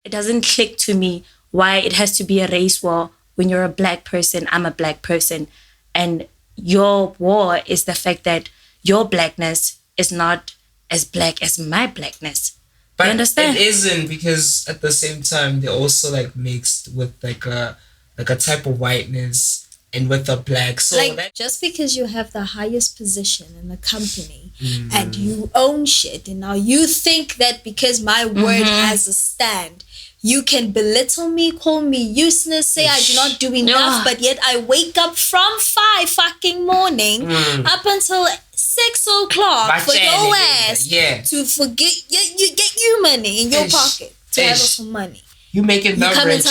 It doesn't click to me why it has to be a race war when you're a black person, I'm a black person. And your war is the fact that your blackness is not as black as my blackness. But you understand? It isn't, because at the same time they're also like mixed with like a type of whiteness and with the black. So like just because you have the highest position in the company and you own shit, and now you think that because my word has a stand, you can belittle me, call me useless, say I do not do enough, but yet I wake up from 5 fucking morning up until 6 o'clock for your ass to forget you get you money in your pocket to have some money. You make it not rich.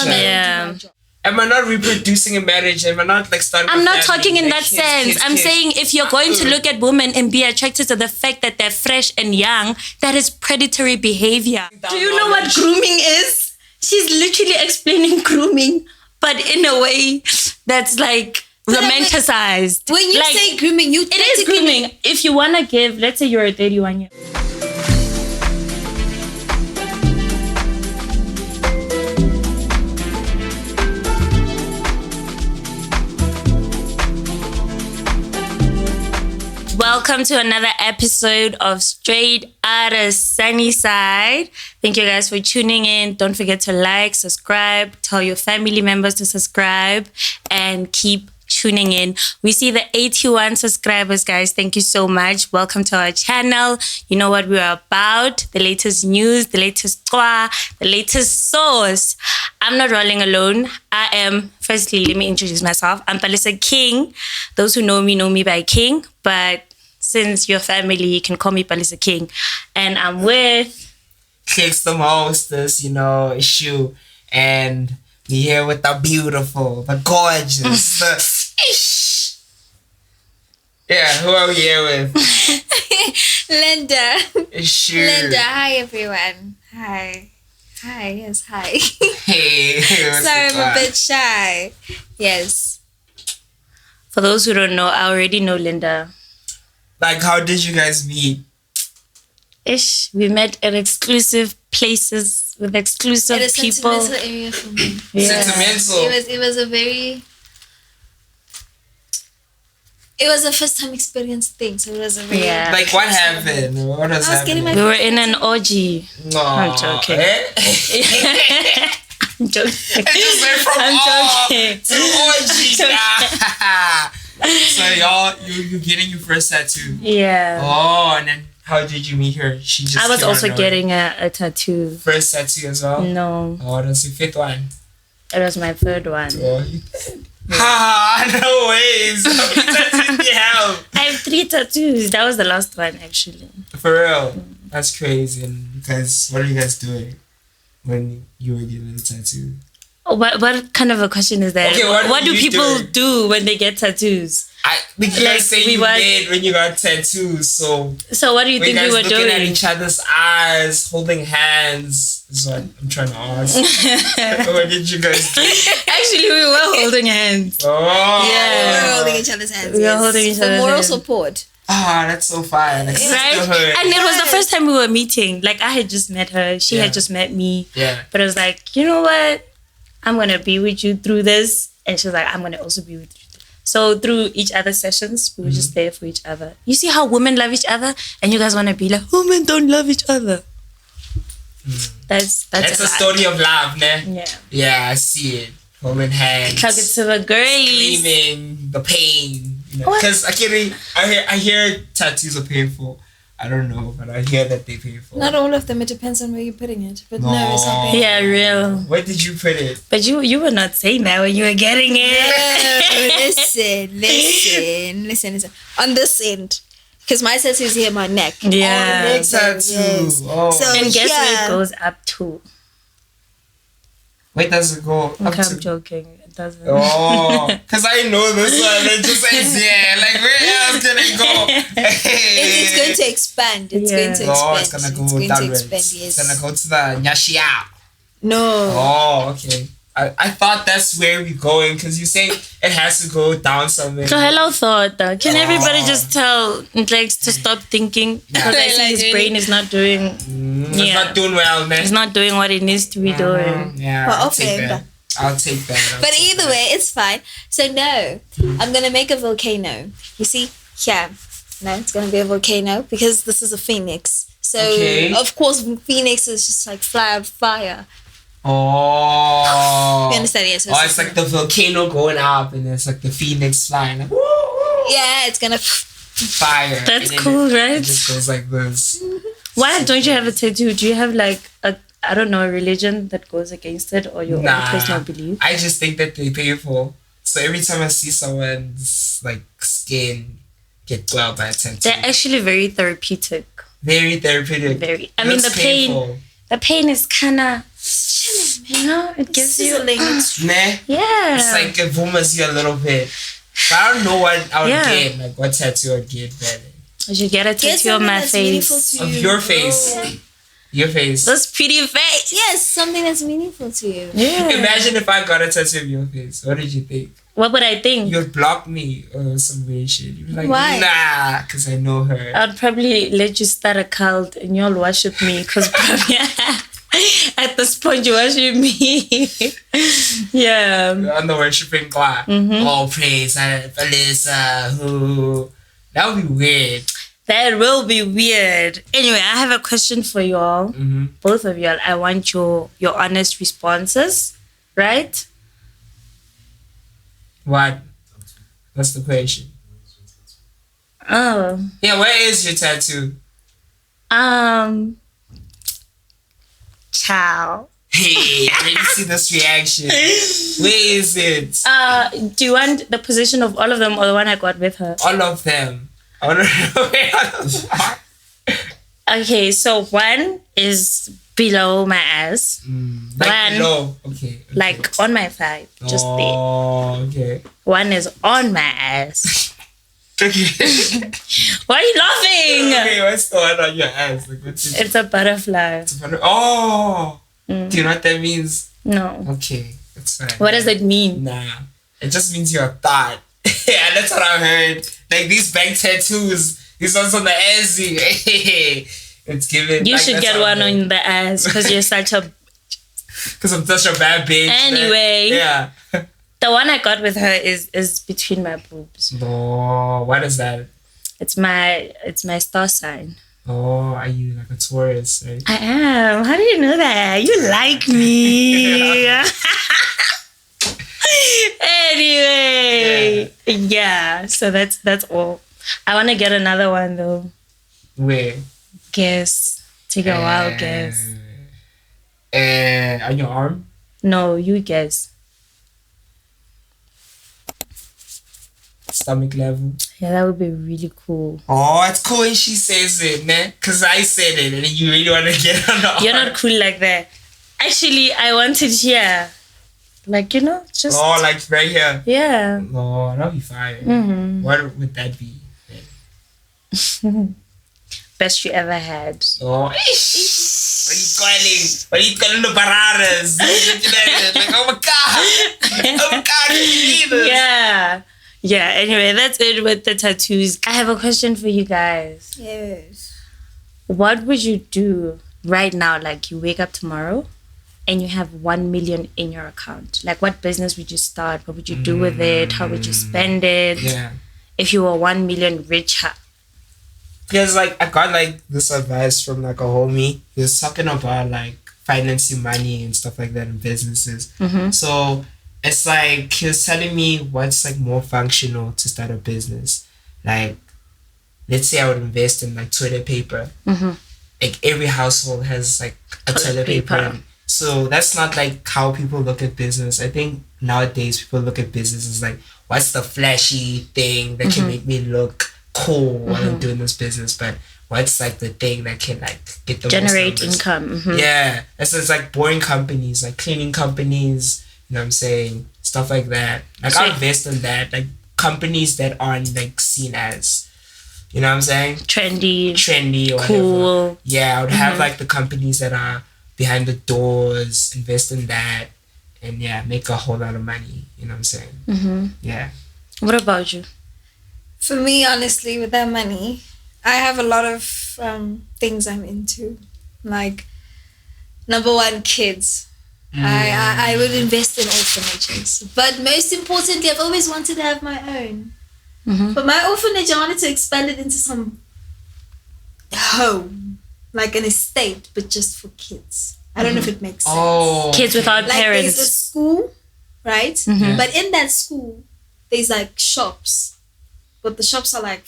Am I not reproducing a marriage? Am I not like starting? I'm not talking in that sense. I'm saying if you're going to look at women and be attracted to the fact that they're fresh and young, that is predatory behavior. Do you know what grooming is? She's literally explaining grooming, but in a way that's like romanticized. When you say grooming, it is grooming. If you want to give, let's say you're a 31 year. Welcome to another episode of Straight Outta Sunny Side. Thank you guys for tuning in. Don't forget to like, subscribe, tell your family members to subscribe, and keep tuning in. We see the 81 subscribers, guys. Thank you so much. Welcome to our channel. You know what we're about. The latest news, the latest the latest sauce. I'm not rolling alone. I am, firstly, let me introduce myself. I'm Palisa King. Those who know me by King, but since your family, you can call me Palisa King. And I'm with Kicks the hostess, issue. And we here with the beautiful, the gorgeous, who are we here with? Linda. Sure. Linda, hi everyone. Hi, yes, hi. Hey. Sorry, I'm a bit shy. Yes. For those who don't know, I already know Linda. Like, how did you guys meet? We met at exclusive places with exclusive people. At a sentimental area for me. Yeah. Sentimental. It was a first time experience thing, so it was a very Like, what happened? What was happening? We were in an orgy. No, I'm joking. I'm joking. It just went from to orgy. So you're getting your first tattoo. Yeah. Oh, and then how did you meet her? I was also getting a tattoo. First tattoo as well? No. Oh, that's your fifth one. It was my third one. Oh, you did? No ways. How many tattoos do you have? I have 3 tattoos. That was the last one, actually. For real? That's crazy. And because what are you guys doing when you were getting a tattoo? Oh, what kind of a question is that? Okay, what do people do when they get tattoos? Because like, say you did when you got tattoos, so what do you think we were doing? Looking at each other's eyes, holding hands is what I'm trying to ask. What did you guys do? Actually, we were holding hands. Oh, yeah, we were holding each other's hands. We were holding each other's hands. For moral support. Ah, that's so fun. Like, right? And it was the first time we were meeting. Like, I had just met her. She had just met me. Yeah. But I was like, you know what? I'm going to be with you through this. And she was like, I'm going to also be with you. So through each other's sessions, we were just there for each other. You see how women love each other? And you guys want to be like, women don't love each other. That's a story of love, ne? Yeah. Yeah, I see it. Holding hands. Hug it to the girlies. Screaming, the pain. Because I hear tattoos are painful. I don't know, but I hear that they're painful. Not all of them. It depends on where you're putting it. But no it's not painful. Yeah, real. Where did you put it? But you were not saying that when you were getting it. Listen. On this end. Because my tattoo is here on my neck. Yeah. Neck tattoo. Yes. Oh. So and guess where it goes up to? Where does it go? Okay, I'm joking. It doesn't. Oh, because I know this one. It just says, like, where else can it go? It's going to expand. It's going to expand. Oh, it's going to go downwards. Yes. It's going to go to the nyashia. No. Oh, okay. I thought that's where we're going because you say it has to go down somewhere. So hello thought. Can everybody just tell Nhlex to stop thinking? Because I see his brain is not doing. It's not doing well, man. It's not doing what it needs to be doing. Yeah, Well, I'll okay, take that. I'll take that. But either way, it's fine. So no, I'm gonna make a volcano. You see, yeah, no, it's gonna be a volcano because this is a phoenix. So of course, phoenix is just like fly on fire. Oh. You understand? Yes. Oh, it's like the volcano going up, and it's like the phoenix flying. Like, woo, woo. Yeah, it's gonna Fire. That's cool, right? It just goes like this. Why don't you have a tattoo? Do you have like a a religion that goes against it or your own personal belief? I just think that they're painful. So every time I see someone's like skin get glowed by a tattoo, They're actually very therapeutic. Very therapeutic. Very. I mean, the pain is kind of chilling, you know? It gives sizzling. Nah. Yeah. It's like it warms you a little bit. But I don't know what I would get. Like what tattoo I'd get better. I should get a tattoo on my face. Of your face. Oh. Your face. This pretty face. Yes, something that's meaningful to you. Yeah. Imagine if I got a tattoo of your face. What did you think? What would I think? You'd block me or some weird shit. You'd be like, why? Nah, because I know her. I'd probably let you start a cult and you'll worship me because probably at this point you worship me. Yeah. On the worshiping God. All praise, Felisa, who. That would be weird. That will be weird. Anyway, I have a question for you all. Both of y'all. I want your honest responses, right? What? What's the question? Oh. Yeah, where is your tattoo? Ciao. Hey, I didn't see this reaction. Where is it? Do you want the position of all of them or the one I got with her? All of them. I want to know where all of them are. Okay, so one is below my ass. Like one, below. Okay. Like on my thigh. Just there. Oh, okay. One is on my ass. Okay. Why are you laughing? Okay, what's the one on your ass? Like, what's it? It's a butterfly. It's a oh! Do you know what that means? No. Okay, that's fine. What does it mean? Nah. It just means you're a thought. Yeah, that's what I heard. Like these bank tattoos, these ones on the ass. It's given. You like, should get one on the ass because you're such a... Because I'm such a bad bitch. Anyway. Yeah. The one I got with her is between my boobs. Oh, what is that? It's my star sign. Oh, are you like a Taurus, right? I am. How do you know that? You like me. Anyway. Yeah. So that's all. I want to get another one though. Where? Guess. Take a wild guess. On your arm? No, you guess. Stomach level. Yeah, that would be really cool. Oh, it's cool when she says it, man. Because I said it and you really want to get on the You're arm. not cool like that. Actually, I wanted here. Like, just... Oh, like right here. Yeah. Oh, that'll be fire. What would that be? Best you ever had. Oh, what are you calling the bararas? Like, oh my God. Oh my God, you need this. Yeah. Yeah, anyway, that's it with the tattoos. I have a question for you guys. Yes. What would you do right now? Like, you wake up tomorrow and you have 1 million in your account. Like, what business would you start? What would you do with it? How would you spend it? Yeah. If you were 1 million richer. Because, like, I got, like, this advice from, like, a homie. He was talking about, like, financing money and stuff like that in businesses. So... it's like he was telling me what's like more functional to start a business. Like, let's say I would invest in like toilet paper. Like every household has like a toilet paper. So that's not like how people look at business. I think nowadays people look at business as like, what's the flashy thing that can make me look cool while I'm doing this business? But what's like the thing that can like get the generate most income? Yeah. So it's like boring companies, like cleaning companies. You know what I'm saying? Stuff like that. Like, I'll invest in that. Like, companies that aren't, like, seen as, you know what I'm saying? Trendy or cool. whatever. Yeah, I would have, like, the companies that are behind the doors, invest in that. and make a whole lot of money. You know what I'm saying? Mm-hmm. Yeah. What about you? For me, honestly, with that money, I have a lot of things I'm into. Like, number one, kids. I would invest in orphanages. But most importantly, I've always wanted to have my own. Mm-hmm. But my orphanage, I wanted to expand it into some home. Like an estate, but just for kids. I don't know if it makes sense. Oh, Kids without Like parents. there's a school, right? Mhm. But in that school, there's like shops. But the shops are like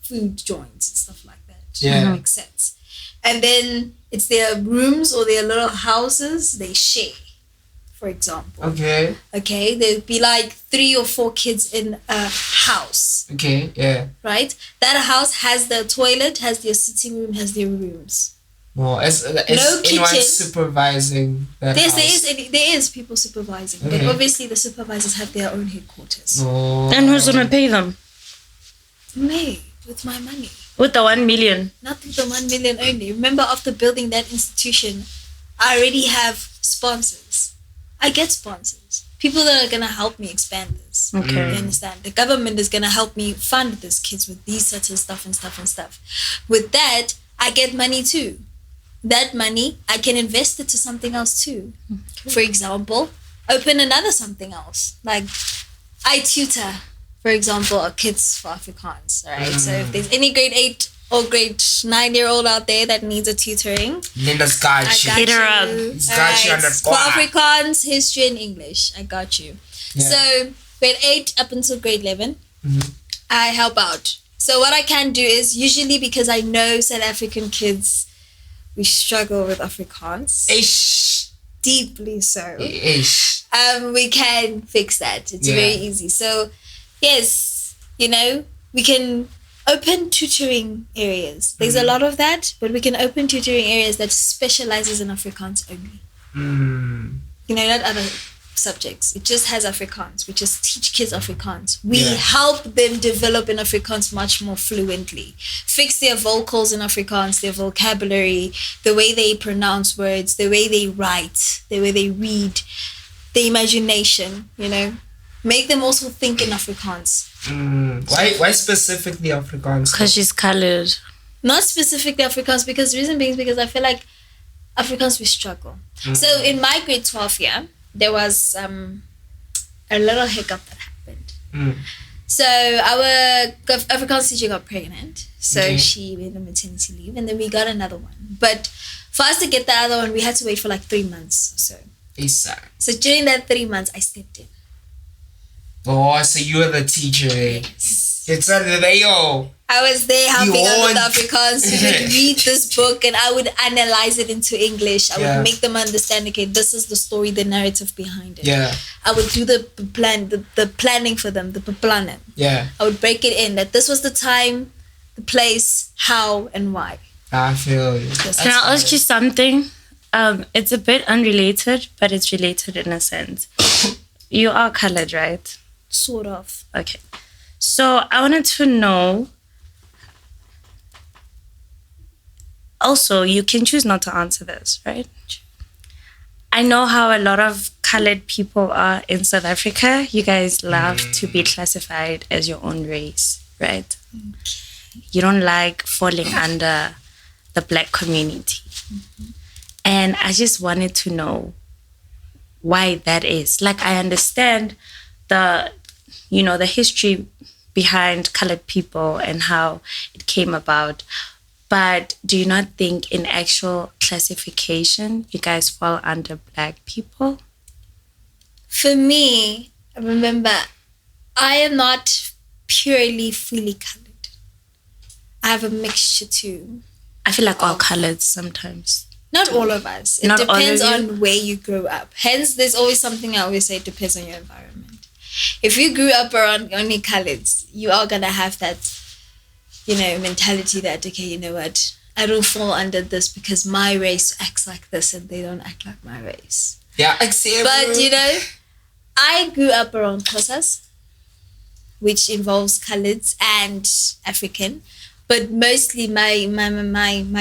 food joints and stuff like that. Yeah. That makes sense. And then it's their rooms or their little houses they share, for example. Okay. Okay, there'd be like 3 or 4 kids in a house, Okay. Yeah. right? That house has their toilet, has their sitting room, has their rooms. Well, is No anyone kitchen. supervising that Yes, house? there is people supervising, but Okay. obviously the supervisors have their own headquarters. Oh. And who's gonna pay them? Me, with my money. With the 1 million. Not with the 1 million only. Remember, after building that institution, I already have sponsors. I get sponsors. People that are going to help me expand this. Okay. You understand? The government is going to help me fund these kids with these certain stuff and stuff and stuff. With that, I get money too. That money, I can invest it to something else too. For example, open another something else. Like, I tutor, for example, kids for Afrikaans. All right. So if there's any grade 8 or grade 9-year-old out there that needs a tutoring, Linda's got I you. got Hit her up. you. He's got you on the For block. Afrikaans, history, and English. I got you. Yeah. So grade 8 up until grade 11, I help out. So what I can do is, usually because I know South African kids, we struggle with Afrikaans. Ish. Deeply so. Ish. We can fix that. It's Yeah. very easy. So, yes, we can open tutoring areas. There's a lot of that, but we can open tutoring areas that specializes in Afrikaans only. Not other subjects. It just has Afrikaans. We just teach kids Afrikaans. We help them develop in Afrikaans much more fluently. Fix their vocals in Afrikaans, their vocabulary, the way they pronounce words, the way they write, the way they read, the imagination, Make them also think in Afrikaans. Why specifically Afrikaans? Because she's colored. Not specifically Afrikaans, because the reason being is because I feel like Afrikaans we struggle. So in my grade 12 year, there was a little hiccup that happened. So our Afrikaans teacher got pregnant. So she went on maternity leave, and then we got another one. But for us to get the other one, we had to wait for like 3 months or so. Isa. So during that 3 months, I stepped in. Oh, so you were the teacher, eh? Yes. It's yo. I was there helping out with want- Afrikaans. We would read this book and I would analyze it into English. I would make them understand, okay, this is the story, the narrative behind it. Yeah. I would do the planning for them, the planning. Yeah. I would break it in that this was the time, the place, how, and why. I feel you. Yes. Can I ask you something? It's a bit unrelated, but it's related in a sense. You are colored, right? Sort of. Okay. So I wanted to know. Also, you can choose not to answer this, right? I know how a lot of colored people are in South Africa. You guys love to be classified as your own race, right? You don't like falling under the black community. And I just wanted to know why that is. Like, I understand the history behind colored people and how it came about. But do you not think in actual classification, you guys fall under black people? For me, remember, I am not purely fully colored. I have a mixture too. I feel like all colored sometimes. Not all of us. It Not all of depends you? on where you grew up. Hence, there's always something I always say, it depends on your environment. If you grew up around only coloreds, you are going to have that, mentality that, okay, you know what? I don't fall under this because my race acts like this and they don't act like my race. Yeah, accept. But, I grew up around Xhosas, which involves coloreds and African. But mostly my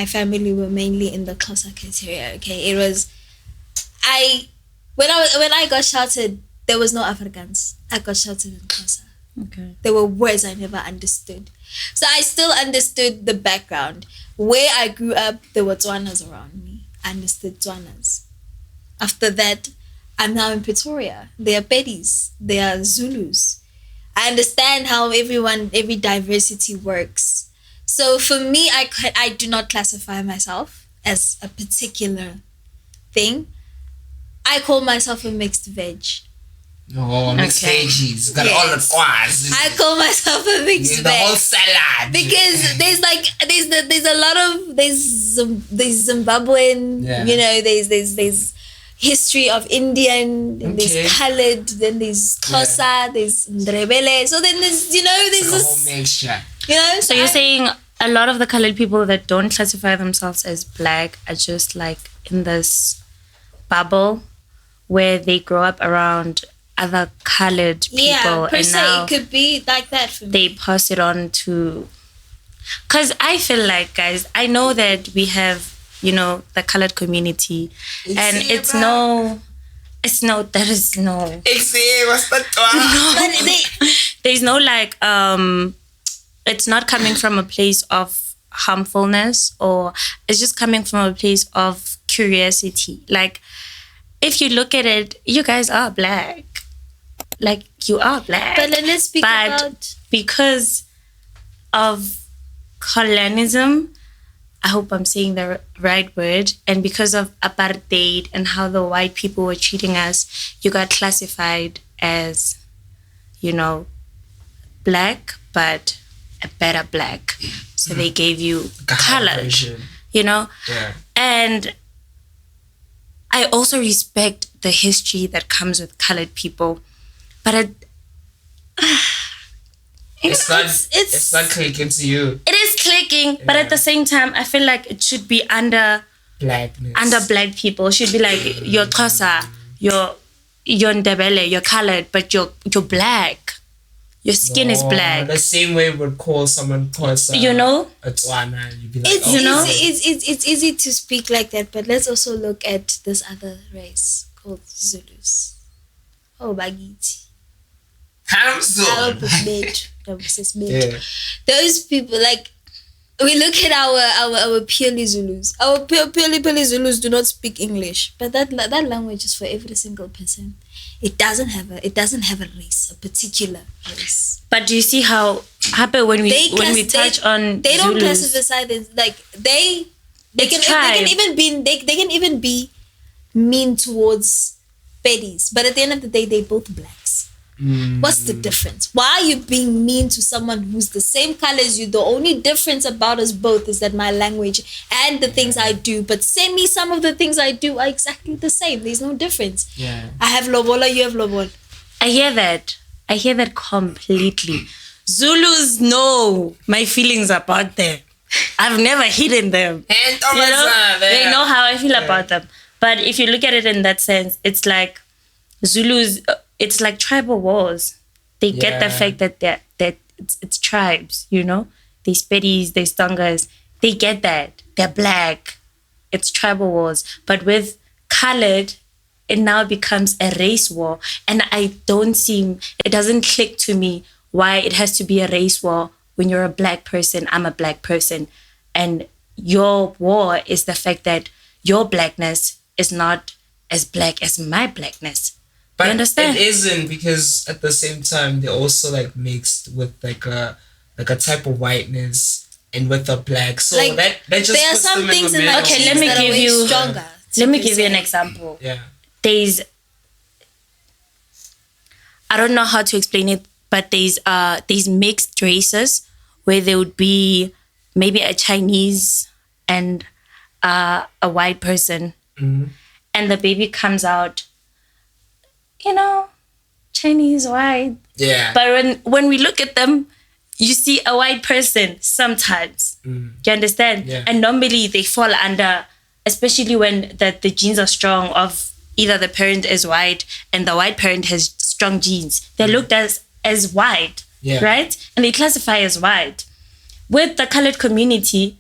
family were mainly in the Xhosa criteria, okay? when I got shouted, there was no Afrikaans. I got shouted in Xhosa. Okay. There were words I never understood. So I still understood the background. Where I grew up, there were Tswanas around me. I understood Tswanas. After that, I'm now in Pretoria. There are Pedis. There are Zulus. I understand how every diversity works. So for me, I do not classify myself as a particular thing. I call myself a mixed veg. Oh, mixed veggies. Got all the quads. I call myself a mixed veg. The whole salad. Because there's a lot of there's Zimbabwean, there's history of Indian, and there's colored, then there's Xhosa, there's Ndebele. So then there's there's this whole mixture. So you're saying a lot of the colored people that don't classify themselves as black are just like in this bubble where they grow up around other colored people, and now it could be like that for me. They pass it on to, because I feel like, guys, I know that we have the colored community, and there's no like it's not coming from a place of harmfulness, or it's just coming from a place of curiosity. Like, if you look at it, you guys are black. Like, you are black. But let's speak about... because of colonialism, I hope I'm saying the right word, and because of apartheid and how the white people were treating us, you got classified as, black, but a better black. So they gave you color, Yeah. And I also respect the history that comes with colored people. But it's not clicking to you. It is clicking, but at the same time, I feel like it should be under blackness. Under black people. It should be like you're Xhosa, you're Ndebele, you're colored, but you're black. Your skin is black. The same way we would call someone Xhosa, a Tswana, and you'd be like, it's easy to speak like that, but let's also look at this other race called Zulus. Oh, Bagiti. Those people, like, we look at our purely Zulus. Our purely Zulus do not speak English, but that language is for every single person. It doesn't have a race, a particular race. But do you see how when we touch on they don't Zulus, classify this, like they can even be mean towards Pedis, but at the end of the day, they're both blacks. What's the difference? Why are you being mean to someone who's the same color as you? The only difference about us both is that my language and the things I do, but send me some of the things I do are exactly the same. There's no difference. Yeah. I have lobola, you have lobola. I hear that completely. Zulus know my feelings about them. I've never hidden them. And they know how I feel about them. But if you look at it in that sense, it's like Zulus. It's like tribal wars. They get the fact that it's tribes. There's Pedis, there's Tongas. They get that they're black. It's tribal wars. But with colored, it now becomes a race war, and it doesn't click to me why it has to be a race war when you're a black person. I'm a black person, and your war is the fact that your blackness is not as black as my blackness. But you understand? It isn't, because at the same time they're also like mixed with like a type of whiteness and with the black. So like, that just there are puts some them things in the in middle. Okay, let me give you stronger. Let me give you an example. Yeah. There's, I don't know how to explain it, but there's mixed races where there would be maybe a Chinese and a white person, and the baby comes out, Chinese, white. Yeah. But when we look at them, you see a white person sometimes. Do you understand? Yeah. And normally they fall under, especially when the genes are strong, of either the parent is white and the white parent has strong genes. They're looked as white, right? And they classify as white. With the colored community,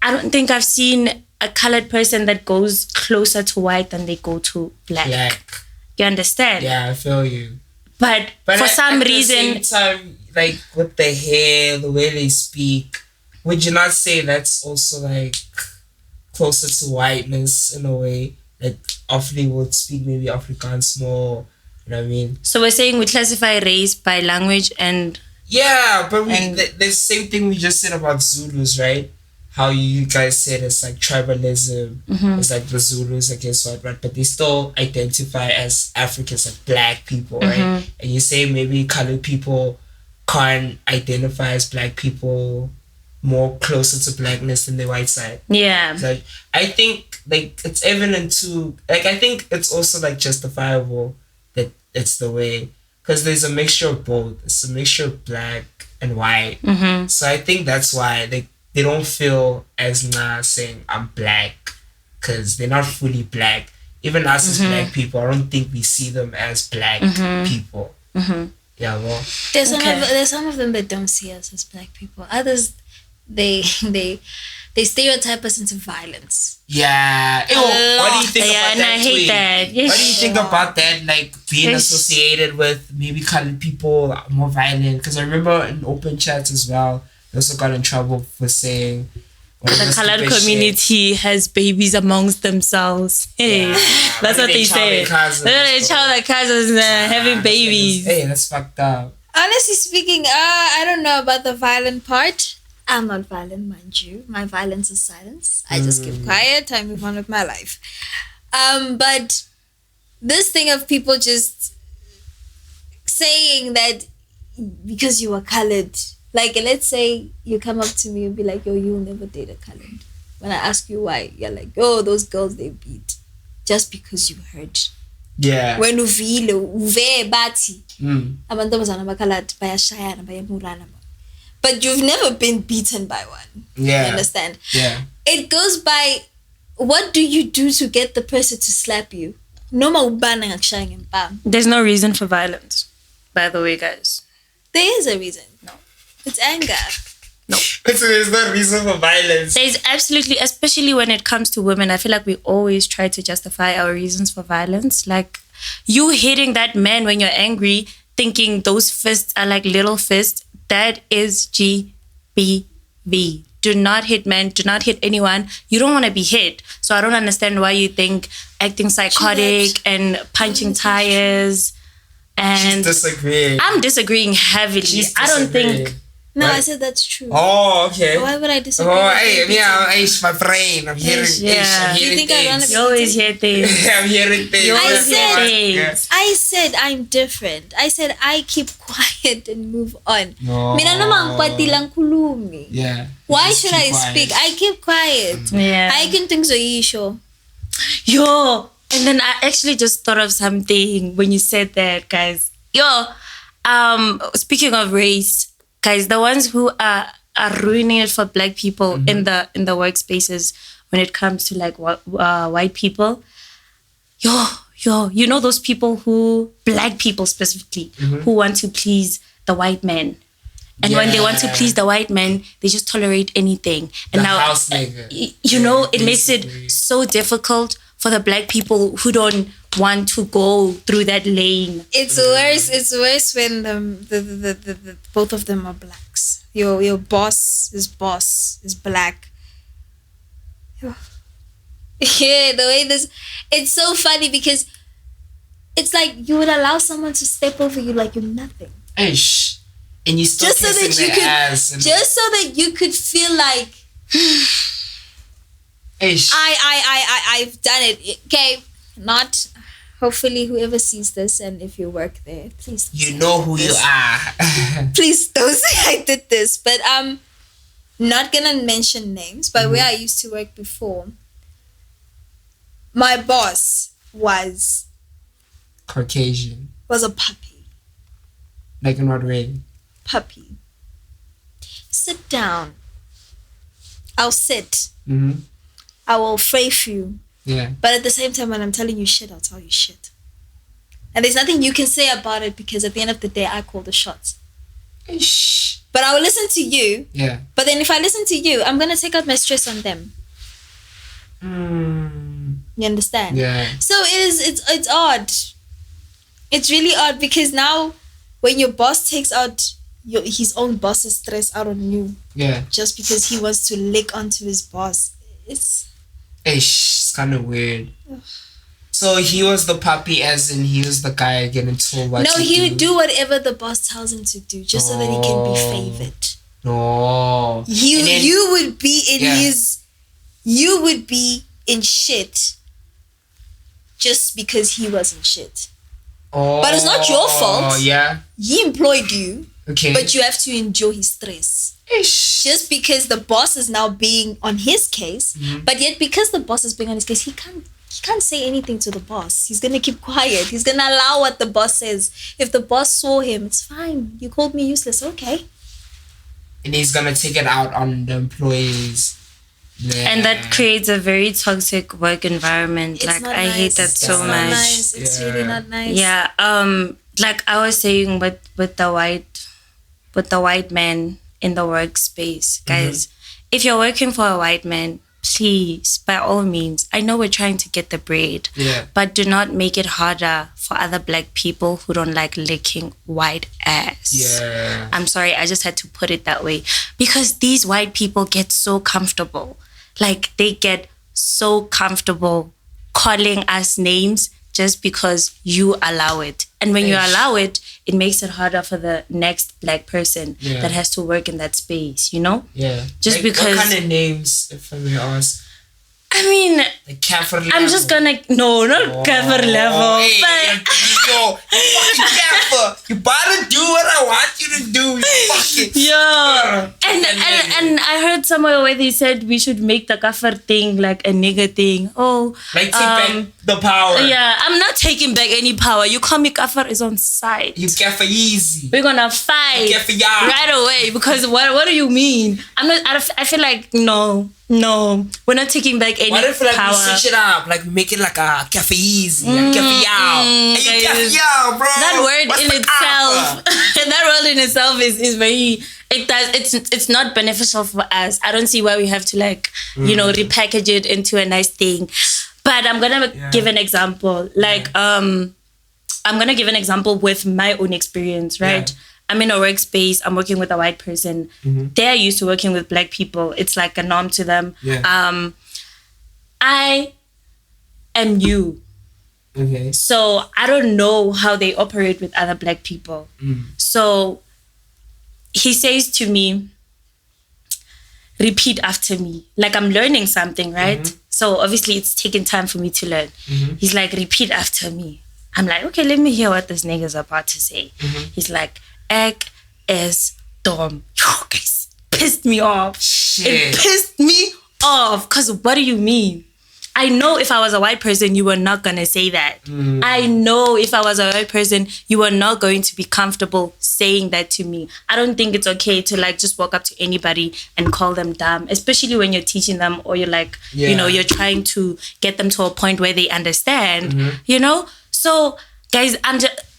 I don't think I've seen a colored person that goes closer to white than they go to black. You understand? Yeah, I feel you. But for some reason, at the same time, like with the hair, the way they speak, would you not say that's also like closer to whiteness in a way? Like Afri would speak maybe Afrikaans more. You know what I mean? So we're saying we classify race by language and... Yeah, but the same thing we just said about Zulus, right? How you guys said it's like tribalism. It's like the Zulus against white, right? But they still identify as Africans, like black people, right? And you say maybe colored people can't identify as black people more closer to blackness than the white side. Yeah. Like, I think like it's evident too. Like I think it's also like justifiable that it's the way, because there's a mixture of both. It's a mixture of black and white. So I think that's why they don't feel as saying I'm black, because they're not fully black. Even us as black people, I don't think we see them as black people. Yeah, well, there's some of them that don't see us as black people. Others, they stereotype us into violence. Yeah. Ew, what do you think about and that? I hate that. What do you think about that? Like being associated with maybe colored people more violent? Because I remember in open chats as well, they also got in trouble for saying the colored community has babies amongst themselves. Hey, that's what they say. They child their cousins having babies. Hey, that's fucked up. Honestly speaking, I don't know about the violent part. I'm not violent, mind you. My violence is silence. I just keep quiet. I move on with my life. But this thing of people just saying that because you are colored, like let's say you come up to me and be like, yo, you'll never date a colored. When I ask you why, you're like, oh, those girls they beat. Just because you heard. Yeah. When uve bati. Amantombazana bakalat bayashayana bayamurana. But you've never been beaten by one. Yeah. You understand? Yeah. It goes by, what do you do to get the person to slap you? There's no reason for violence, by the way, guys. There is a reason. No. It's anger. No. There's no reason for violence. There's absolutely, especially when it comes to women, I feel like we always try to justify our reasons for violence. Like, you hitting that man when you're angry, thinking those fists are like little fists, that is GBV. Do not hit men. Do not hit anyone. You don't want to be hit. So I don't understand why you think acting psychotic and punching tires. And I'm disagreeing heavily. I don't think... No, I said that's true. Oh, okay. Why would I disagree? Oh, it's my brain. I'm hearing things. You think things. You always hear things. I'm hearing things. I said I'm different. I said I keep quiet and move on. Yeah. Why should I speak? I keep quiet. Yeah. I can think so issue. Yo. And then I actually just thought of something when you said that, guys. Yo. Speaking of race, guys, the ones who are ruining it for black people in the workspaces when it comes to like white people. Yo, you know those people black people specifically, who want to please the white man. And when they want to please the white man, they just tolerate anything. And the house nigga. It makes it so difficult for the black people who don't want to go through that lane. It's worse. It's worse when the both of them are blacks. Your boss is black. Yeah, the way it's so funny because it's like you would allow someone to step over you like you're nothing. Ish. And you still just so that you could feel like Ish. I've done it. Okay, not hopefully whoever sees this, and if you work there, please. You know who you are. Please don't say I did this, but not gonna mention names. But where I used to work before, my boss was Caucasian. Was a puppy. Like in what way? Puppy. Sit down. I'll sit. I will faith you. Yeah. But at the same time, when I'm telling you shit, I'll tell you shit. And there's nothing you can say about it because at the end of the day, I call the shots. Ish. But I will listen to you. Yeah. But then if I listen to you, I'm going to take out my stress on them. You understand? Yeah. So it's odd. It's really odd because now when your boss takes out his own boss's stress out on you, just because he wants to lick onto his boss, it's kind of weird. So he was the puppy, as in he was the guy getting told what to do. No, he would do whatever the boss tells him to do, just so that he can be favored. No. You would be in you would be in shit just because he was in shit. But it's not your fault. Yeah. He employed you. Okay. But you have to endure his stress. Just because the boss is now being on his case, but yet because the boss is being on his case, he can't say anything to the boss. He's gonna keep quiet. He's gonna allow what the boss says. If the boss saw him, it's fine. You called me useless, okay. And he's gonna take it out on the employees. Yeah. And that creates a very toxic work environment. I hate that so much. Nice. It's really not nice. Yeah. Like I was saying with the white man in the workspace, guys. If you're working for a white man, please, by all means, I know we're trying to get the bread, but do not make it harder for other black people who don't like licking white ass. Yeah. I'm sorry, I just had to put it that way. Because these white people get so comfortable. Like, they get so comfortable calling us names just because you allow it. And when you allow it, it makes it harder for the next black person that has to work in that space, you know? Yeah. Just because... What kind of names, if I may ask? I mean... Like Kafir level? I'm just gonna... No, not Kafir level. Hey, but... you fucking Kafir. You better do what I want you to do. You fucking... Yeah. And I heard somewhere where they said we should make the Kafir thing like a nigger thing. Oh... Like take back the power. Yeah, I'm not taking back any power. You call me Kafir is on side. You Kafir easy. We're gonna fight right away because what do you mean? I feel like no, we're not taking back any power. What if like we switch it up, like make it like a cafe easy, like cafe yow, hey, cafe yow, bro. That word in itself, that word in itself is very. It's not beneficial for us. I don't see why we have to repackage it into a nice thing. But I'm gonna give an example. Like I'm gonna give an example with my own experience, right? Yeah. I'm in a workspace. I'm working with a white person. They're used to working with black people. It's like a norm to them. Yeah. I am you. Okay. So I don't know how they operate with other black people. So he says to me, repeat after me. Like I'm learning something, right? So obviously it's taking time for me to learn. He's like, repeat after me. I'm like, okay, let me hear what this nigga's about to say. He's like, ek is dom. Yo, guys, pissed me off. Shit. It pissed me off. Because what do you mean? I know if I was a white person, you were not going to say that. I know if I was a white person, you were not going to be comfortable saying that to me. I don't think it's okay to like just walk up to anybody and call them dumb, especially when you're teaching them or you're like, you're trying to get them to a point where they understand, you know? So guys,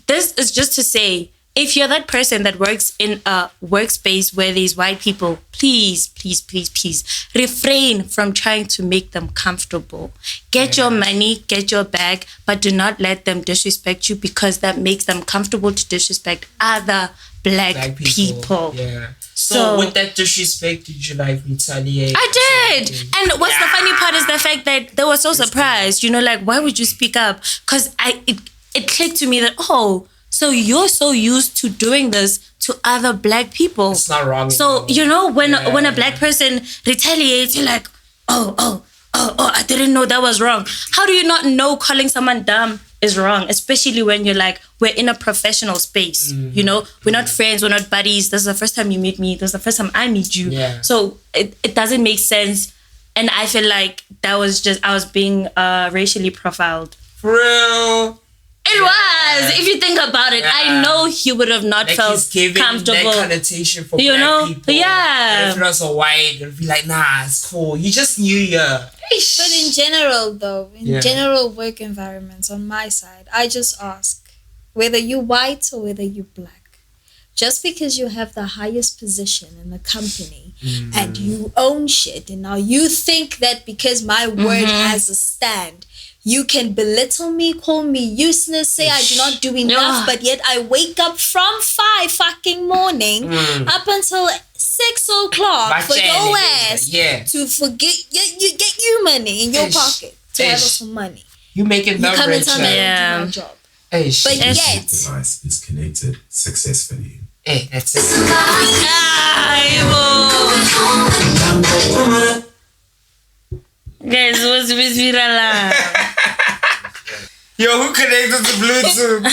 this is just to say, if you're that person that works in a workspace where there's white people, please, please, please, please refrain from trying to make them comfortable. Get your money, get your bag, but do not let them disrespect you because that makes them comfortable to disrespect other black people. Yeah. So with that disrespect, did you like retaliate? I did. And what's the funny part is the fact that they were so surprised, like, why would you speak up? Because it clicked to me that, so you're so used to doing this to other black people. It's not wrong. So, when a black person retaliates, you're like, oh, I didn't know that was wrong. How do you not know calling someone dumb is wrong? Especially when you're like, we're in a professional space, We're not friends, we're not buddies. This is the first time you meet me. This is the first time I meet you. Yeah. So it doesn't make sense. And I feel like I was being racially profiled. For real? It was. If you think about it, I know he would have not felt comfortable. That connotation for black people. Yeah. And if it was a white, it'd be like, nah, it's cool. You just knew ya. But in general, though, general work environments, on my side, I just ask whether you're white or whether you're black. just because you have the highest position in the company and you own shit, and now you think that because my word has a stand, you can belittle me, call me useless, say I do not do enough, but yet I wake up from 5 fucking morning up until 6 o'clock for your ass to forget you get you money in your pocket to have some money. You making them come rich. and tell me I do my job. But yet device is connected successfully. Hey, that's it. Guys, what's with Virala? Yo, who connected the Bluetooth?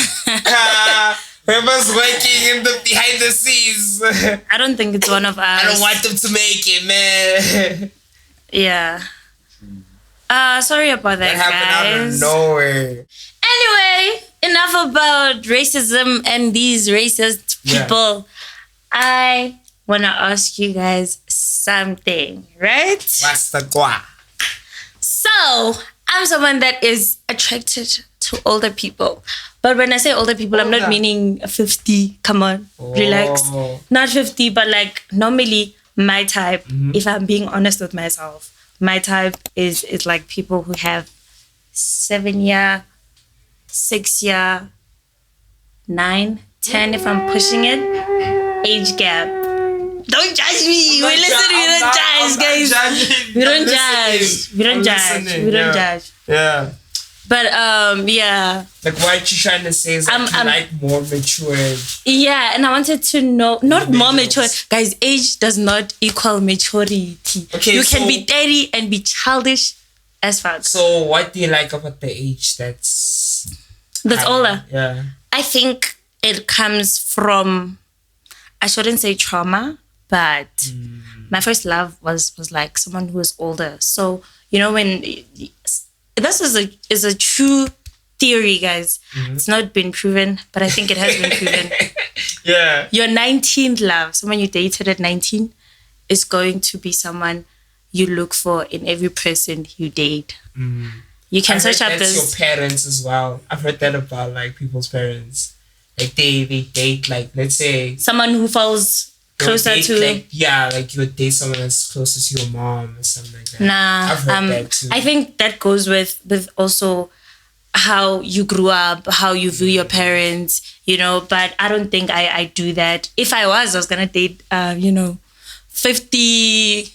Whoever's working in the behind the scenes. I don't think it's one of us. I don't want them to make it, man. Yeah. Sorry about that, That happened out of nowhere. Anyway, enough about racism and these racist people. I want to ask you guys something, right? What's the gua? So, I'm someone that is attracted to older people. But when I say older people, I'm not meaning 50. Come on, relax. Not 50, but like normally my type, if I'm being honest with myself, my type is like people who have 7-year, 6-year, 9, 10 if I'm pushing it, age gap. Don't judge me. We don't judge, guys. We don't judge. We don't judge. We don't judge. Yeah. But yeah. Like what you trying to say is like you like more mature. Yeah, and I wanted to know, not more mature. Guys, age does not equal maturity. Okay, you can be 30 and be childish as fuck. So what do you like about the age that's older? Yeah. I think it comes from, I shouldn't say trauma, but my first love was like someone who was older. So, you know, when this is a true theory, guys. It's not been proven, but I think it has been proven. Yeah. Your 19th love, someone you dated at 19, is going to be someone you look for in every person you date. You can search up this. Your parents as well. I've heard that about like people's parents. Like they date, like let's say someone who falls closer to like you would date someone that's closer to your mom or something like that. Nah, I've heard that too. I think that goes with also how you grew up, how you view your parents, you know, but I don't think I do that. If I was gonna date 50,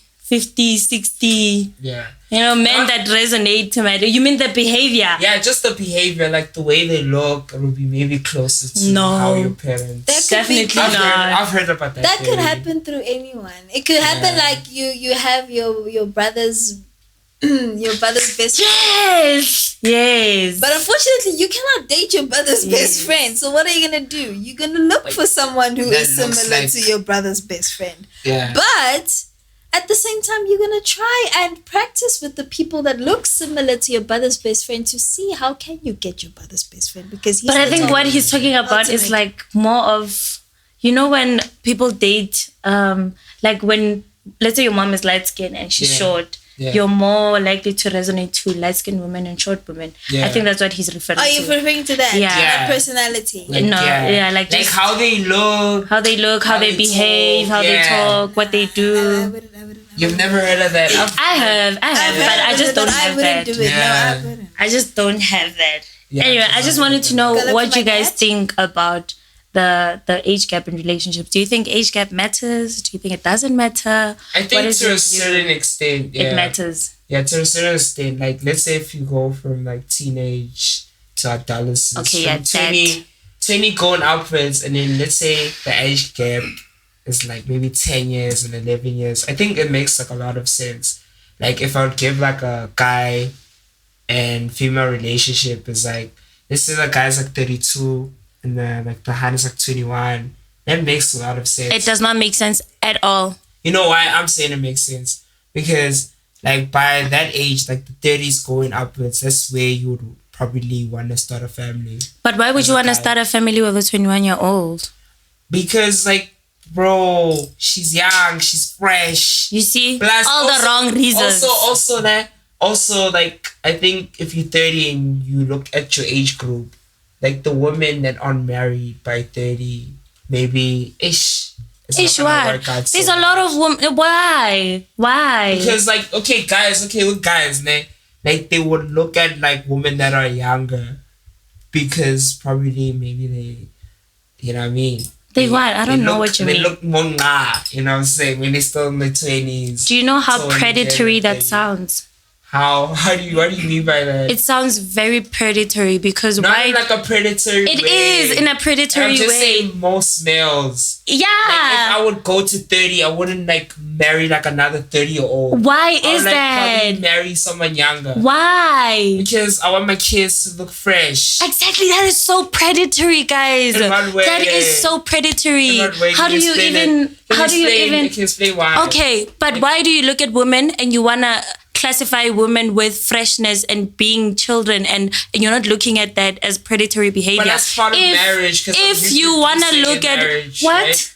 60, yeah, you know, men that resonate to my. You mean the behavior? Yeah, just the behavior, like the way they look, it would be maybe closer to how your parents. That Definitely not. I've heard about that. That could happen through anyone. It could happen like you have your brother's your brother's best friend. Yes. But unfortunately, you cannot date your brother's best friend. So what are you gonna do? You're gonna look for someone who is similar to your brother's best friend. Yeah. But at the same time, you're gonna try and practice with the people that look similar to your brother's best friend to see how can you get your brother's best friend, because he's. But I think what he's talking about is like more of, you know, when people date, like when, let's say your mom is light skinned and she's short. Yeah. You're more likely to resonate to light-skinned women and short women. Yeah. I think that's what he's referring to. Are you referring to that? Yeah. That personality? Like, like just how they look. How they behave, how they talk, what they do. You've never heard of that? I have, but I just don't have that. Do it. Yeah. No, I just don't have that. Yeah, anyway, I just wanted to know what you guys think about the age gap in relationships. Do you think age gap matters? Do you think it doesn't matter? I think to a certain extent, it matters. Yeah, to a certain extent. Like, let's say if you go from like teenage to adolescence, from 20 going upwards, and then let's say the age gap is like maybe 10 years and 11 years. I think it makes like a lot of sense. Like if I would give like a guy and female relationship is like, let's say the guy's like 32 and then like the hand is like 21. That makes a lot of sense. It does not make sense at all. You know why I'm saying it makes sense? Because like by that age, like the 30s going upwards, that's where you would probably want to start a family. But why would you want to start a family with a 21-year-old? Because like, bro, she's young, she's fresh. You see? Plus, all the wrong reasons. Also, like, I think if you're 30 and you look at your age group, like the women that aren't married by 30, maybe it's not gonna Why? work out so There's a lot of women. Why? because like look guys, like they would look at like women that are younger because probably maybe they, you know what I mean. They what? I don't know what you mean. They look more you know what I'm saying, when they're still in their 20s. Do you know how 20s, predatory that 30s. sounds? What do you mean by that? It sounds very predatory because Not why? in like a predatory way. It is in a predatory I'm just way. saying most males. Yeah. Like if I would go to 30, I wouldn't like marry like another 30-year-old. Why I would, is like, that? probably marry someone younger. Why? Because I want my kids to look fresh. Exactly. That is so predatory, guys. In what way? That is so predatory. In what way? How Can do you explain even? it? Can How do you explain- even? You can explain why. Okay, but why do you look at women and you wanna classify women with freshness and being children, and you're not looking at that as predatory behavior? But that's part of marriage. 'Cause I'm If you wanna reproducing look in at marriage, what? right?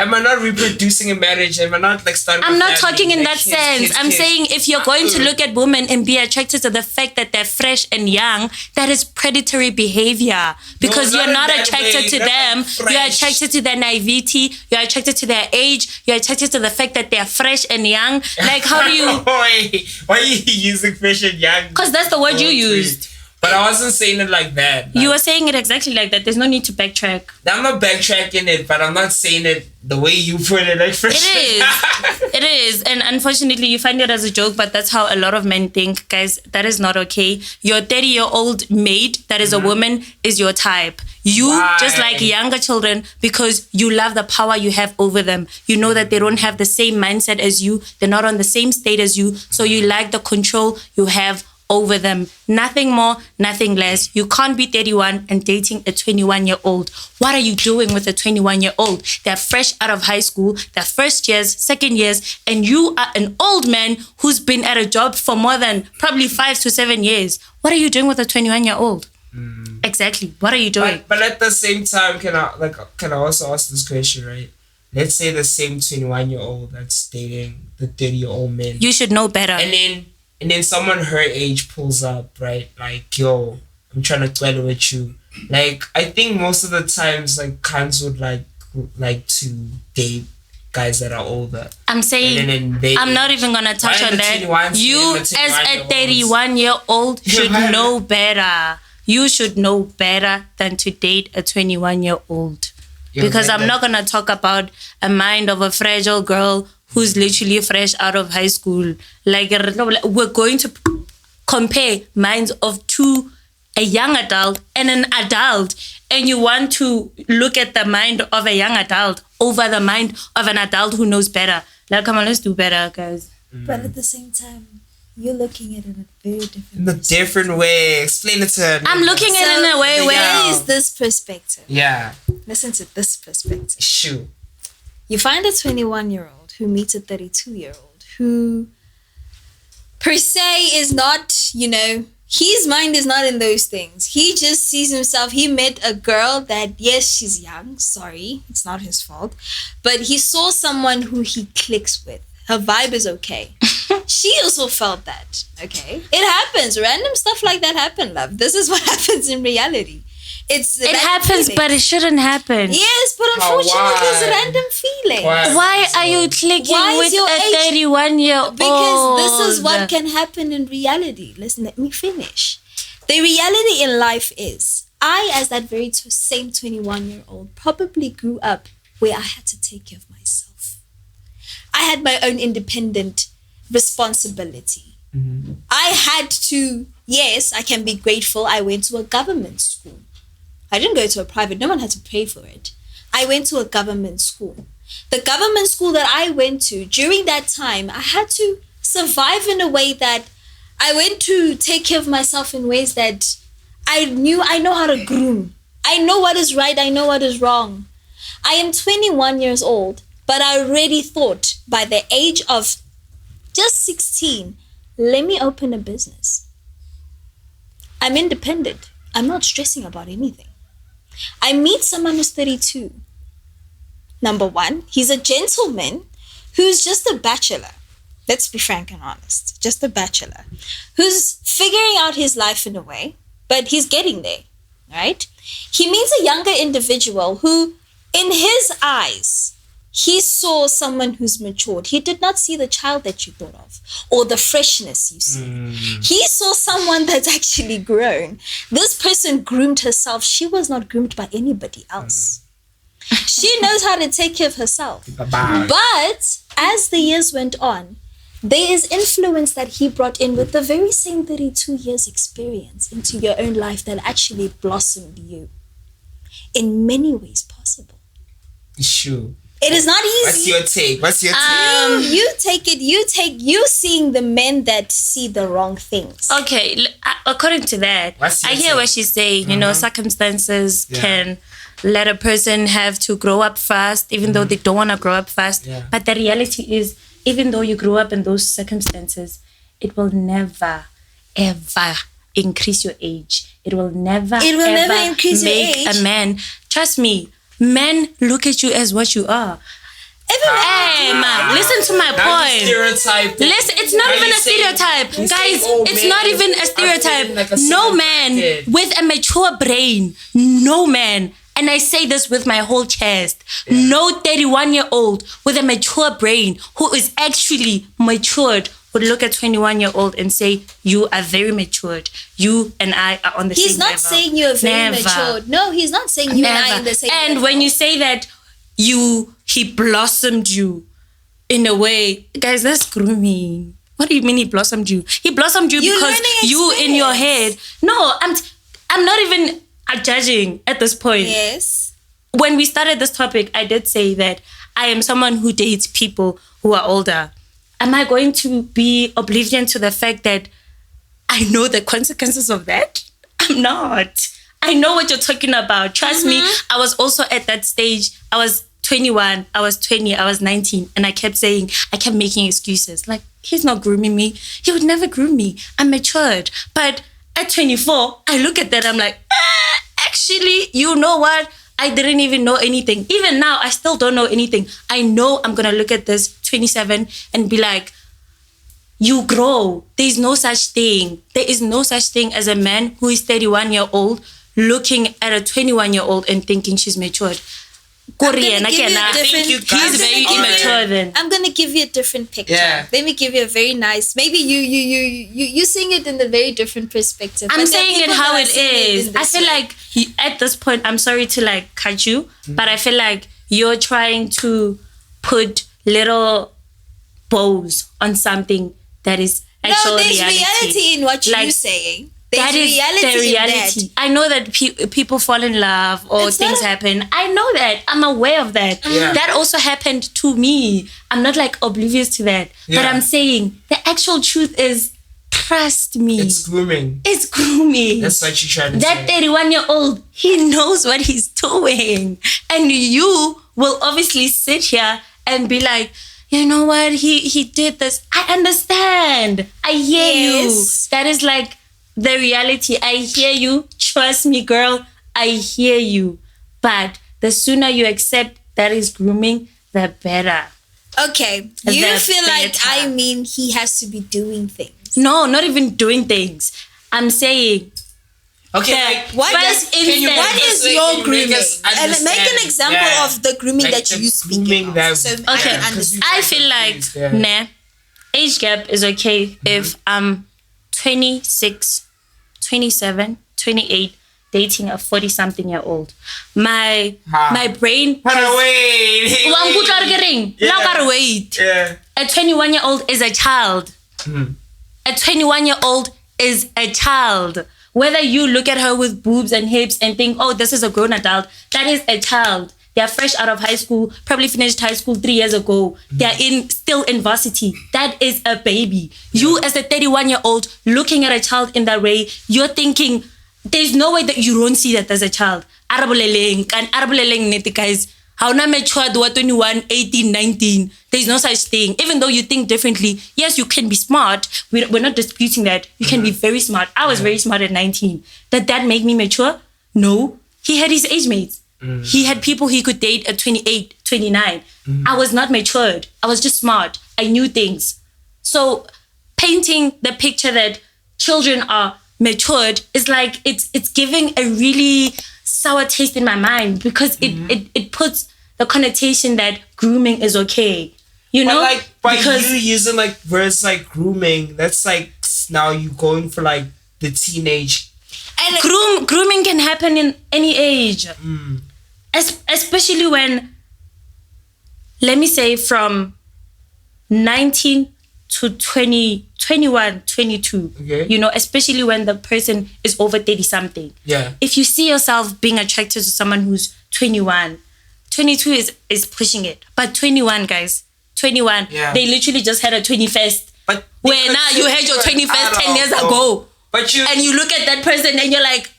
Am I not reproducing in marriage? Am I not like starting? I'm a not family? talking in Like, that kids, sense. kids, I'm kids. saying if you're going to look at women and be attracted to the fact that they're fresh and young, that is predatory behavior. Because not you're in not that attracted way. to Not them. like You're fresh. attracted to their naivety. You're attracted to their age. You're attracted to the fact that they're fresh and young. Like, how do you... Why are you using fresh and young? Because that's the word you used. But I wasn't saying it like that. You were saying it exactly like that. There's no need to backtrack. I'm not backtracking it, but I'm not saying it the way you put it, like fresh. It is. It is. And unfortunately, you find it as a joke, but that's how a lot of men think. Guys, that is not okay. Your 30-year-old maid, that is a woman, is your type. You Why? just like younger children because you love the power you have over them. You know that they don't have the same mindset as you. They're not on the same state as you. So you like the control you have over them. Nothing more, nothing less. You can't be 31 and dating a 21-year-old. What are you doing with a 21-year-old? They're fresh out of high school, they're first years, second years, and you are an old man who's been at a job for more than probably 5 to 7 years. What are you doing with a 21-year-old? Exactly. What are you doing? But at the same time, can I also ask this question, right? Let's say the same 21-year-old that's dating the 30-year-old man. You should know better. And then someone her age pulls up, right? Like, yo, I'm trying to dwell with you. Like, I think most of the times, like, cons would like to date guys that are older. I'm saying, I'm not even going to touch on that. You, as a 31-year-old, should know better. You should know better than to date a 21-year-old. Because I'm not going to talk about a mind of a fragile girl who's literally fresh out of high school. Like, we're going to compare minds of a young adult and an adult, and you want to look at the mind of a young adult over the mind of an adult who knows better. Like, come on, let's do better, guys. But at the same time, you're looking at it in a very different in a different way. Explain it to her. I'm looking at it in a way where... Where is this perspective? Yeah. Listen to this perspective. Shoot. You find a 21-year-old who meets a 32-year-old who per se is not, his mind is not in those things. He just sees himself. He met a girl that, yes, she's young. Sorry, it's not his fault. But he saw someone who he clicks with. Her vibe is okay. She also felt that, okay? It happens. Random stuff like that happen, love. This is what happens in reality. It happens, feeling. But it shouldn't happen. Yes, but unfortunately, it's a random feeling. Why are you clicking with a 31-year-old? Because this is what can happen in reality. Listen, let me finish. The reality in life is, I, as that very same 21-year-old, probably grew up where I had to take care of myself. I had my own independent responsibility. Mm-hmm. I had to, yes, I can be grateful. I went to a government school. I didn't go to a private. No one had to pay for it. I went to a government school. The government school that I went to, during that time, I had to survive in a way that I went to take care of myself in ways that I know how to groom. I know what is right. I know what is wrong. I am 21 years old, but I already thought by the age of just 16, let me open a business. I'm independent. I'm not stressing about anything. I meet someone who's 32. Number one, he's a gentleman who's just a bachelor. Let's be frank and honest. Just a bachelor who's figuring out his life in a way, but he's getting there, right? He meets a younger individual who In his eyes, he saw someone who's matured. He did not see the child that you thought of or the freshness you see. He saw someone that's actually grown. This person groomed herself. She was not groomed by anybody else. She knows how to take care of herself. But as the years went on, there is influence that he brought in with the very same 32 years experience into your own life that actually blossomed you in many ways possible. Sure. It is not easy. What's your take? You seeing the men that see the wrong things. Okay, according to that, I hear what she's saying. You know, circumstances can let a person have to grow up fast, even though they don't want to grow up fast. Yeah. But the reality is, even though you grew up in those circumstances, it will never, ever increase your age. It will never increase your make age. a man. Trust me, men look at you as what you are. Hey, man, listen to my point. Stereotype. Listen, it's not even a stereotype. Guys, it's not even a stereotype. No man with a mature brain, no man, and I say this with my whole chest, no 31-year-old with a mature brain who is actually matured would look at 21-year-old and say, you are very matured. You and I are on the same level. He's not saying you're very matured. No, he's not saying you and I are on the same level. And when you say that he blossomed you in a way, guys, that's grooming. What do you mean he blossomed you? He blossomed you because you in your head. No, I'm not even judging at this point. Yes. When we started this topic, I did say that I am someone who dates people who are older. Am I going to be oblivious to the fact that I know the consequences of that? I'm not. I know what you're talking about. Trust me, I was also at that stage. I was 21, I was 20, I was 19. And I kept making excuses. Like, he's not grooming me. He would never groom me. I'm matured. But at 24, I look at that, I'm like, actually, you know what? I didn't even know anything. Even now, I still don't know anything. I know I'm going to look at this 27 and be like, you grow. There's no such thing. There is no such thing as a man who is 31-year-old looking at a 21-year-old and thinking she's matured. Korean, he's very immature then. I'm gonna give you a different picture. Yeah. Let me give you a very nice. Maybe you seeing it in a very different perspective. I'm saying it how it is. I feel like at this point, I'm sorry to like cut you, but I feel like you're trying to put little bows on something that is actual reality. No, there's reality in what you're saying. There's the reality. I know that people fall in love or things happen. I know that. I'm aware of that. Yeah. That also happened to me. I'm not like oblivious to that. Yeah. But I'm saying the actual truth is, trust me. It's grooming. It's grooming. That's what you're trying to say. That say. 31-year-old, he knows what he's doing. And you will obviously sit here and be like, you know what? He did this. I understand. I hear you. That is like the reality. I hear you. Trust me, girl. I hear you. But the sooner you accept that is grooming, the better. Okay. You feel like I mean he has to be doing things. No, not even doing things. I'm saying. Okay, what is your grooming? And make an example of the grooming like that you speak about. So I can understand. I feel like age gap is okay if I'm 26, 27, 28, dating a 40-something-year-old. My brain. Wait. A 21-year-old is a child. A 21-year-old is a child. Whether you look at her with boobs and hips and think, oh, this is a grown adult, that is a child. They are fresh out of high school, probably finished high school 3 years ago. They are still in varsity. That is a baby. You as a 31-year-old looking at a child in that way, you're thinking, there's no way that you don't see that as a child. Guys, how na matured 21, 18, 19. There's no such thing. Even though you think differently, yes, you can be smart. We're not disputing that. You can be very smart. I was very smart at 19. Did that make me mature? No. He had his age mates. He had people he could date at 28, 29. I was not matured. I was just smart. I knew things. So painting the picture that children are matured is like, it's giving a really sour taste in my mind because it puts the connotation that grooming is okay. You know? But like by because you using like words like grooming, that's like now you going for like the teenage. And grooming can happen in any age. Especially when, let me say, from 19 to 20, 21, 22. Okay. You know, especially when the person is over 30 something. Yeah. If you see yourself being attracted to someone who's 21, 22 is pushing it. But 21, guys, 21, they literally just had a 21st. But where now you had your 21st 10 years ago. But and you look at that person and you're like,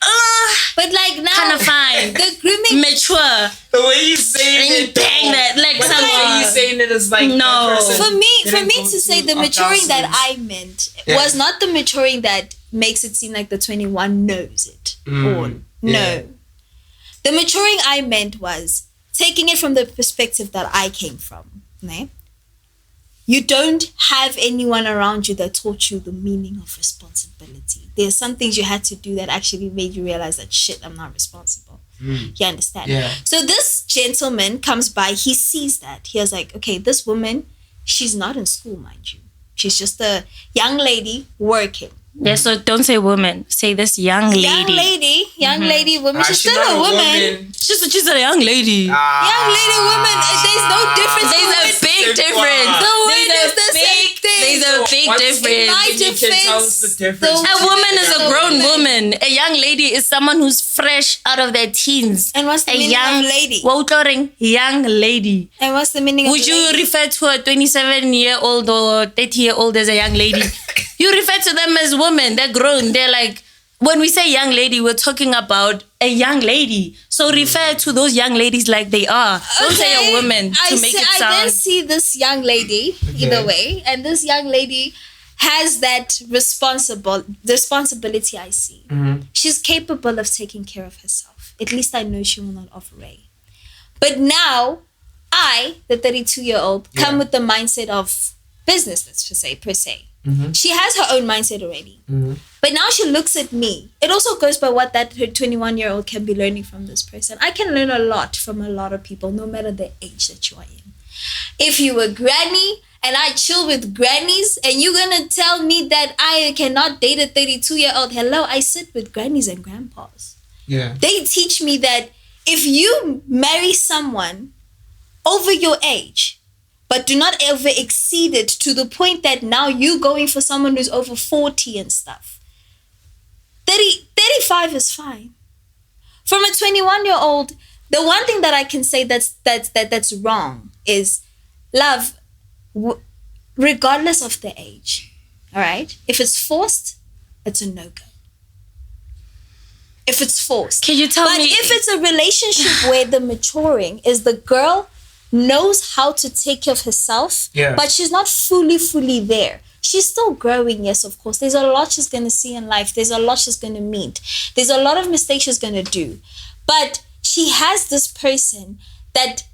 but like now, kind of fine. The grooming, mature. The way you saying and it, bang that, like but the way you saying it is like no. For me to say the maturing that I meant was not the maturing that makes it seem like the 21 knows it all. No, the maturing I meant was taking it from the perspective that I came from. Right? You don't have anyone around you that taught you the meaning of responsibility. There's some things you had to do that actually made you realize that shit, I'm not responsible. You understand? Yeah. So this gentleman comes by, he sees that. He was like, okay, this woman, she's not in school, mind you. She's just a young lady working. Yeah, so don't say woman. Say this young lady. Young lady, woman. She's still a woman. She's a young lady. Young lady, woman. There's no difference. There's a big difference. The word is the same thing. There's a big difference. My defense, A woman is a grown woman. A young lady is someone who's fresh out of their teens. And what's the meaning of lady? Young lady. And what's the meaning of lady? Would you lady? refer to a 27-year-old or 30-year-old as a young lady? You refer to them as women. They're grown. They're like, when we say young lady, we're talking about a young lady. So refer to those young ladies like they are. Don't say a woman to make it sound. I then see this young lady either way, and this young lady has that responsibility I see. She's capable of taking care of herself. At least I know she will not offer a. But now, I, the 32-year-old, come with the mindset of business, let's just say, per se. She has her own mindset already. But now she looks at me. It also goes by what that her 21-year-old can be learning from this person. I can learn a lot from a lot of people, no matter the age that you are in. If you were granny and I chill with grannies and you're going to tell me that I cannot date a 32-year-old, hello, I sit with grannies and grandpas. Yeah. They teach me that if you marry someone over your age, but do not ever exceed it to the point that now you're going for someone who's over 40 and stuff. 35 is fine. From a 21-year-old, the one thing that I can say that's wrong is love, regardless of the age. All right? If it's forced, it's a no-go. If it's forced. Can you tell me? But if it's a relationship where the maturing is the girl knows how to take care of herself, but she's not fully there. She's still growing, yes, of course. There's a lot she's going to see in life. There's a lot she's going to meet. There's a lot of mistakes she's going to do. But she has this person that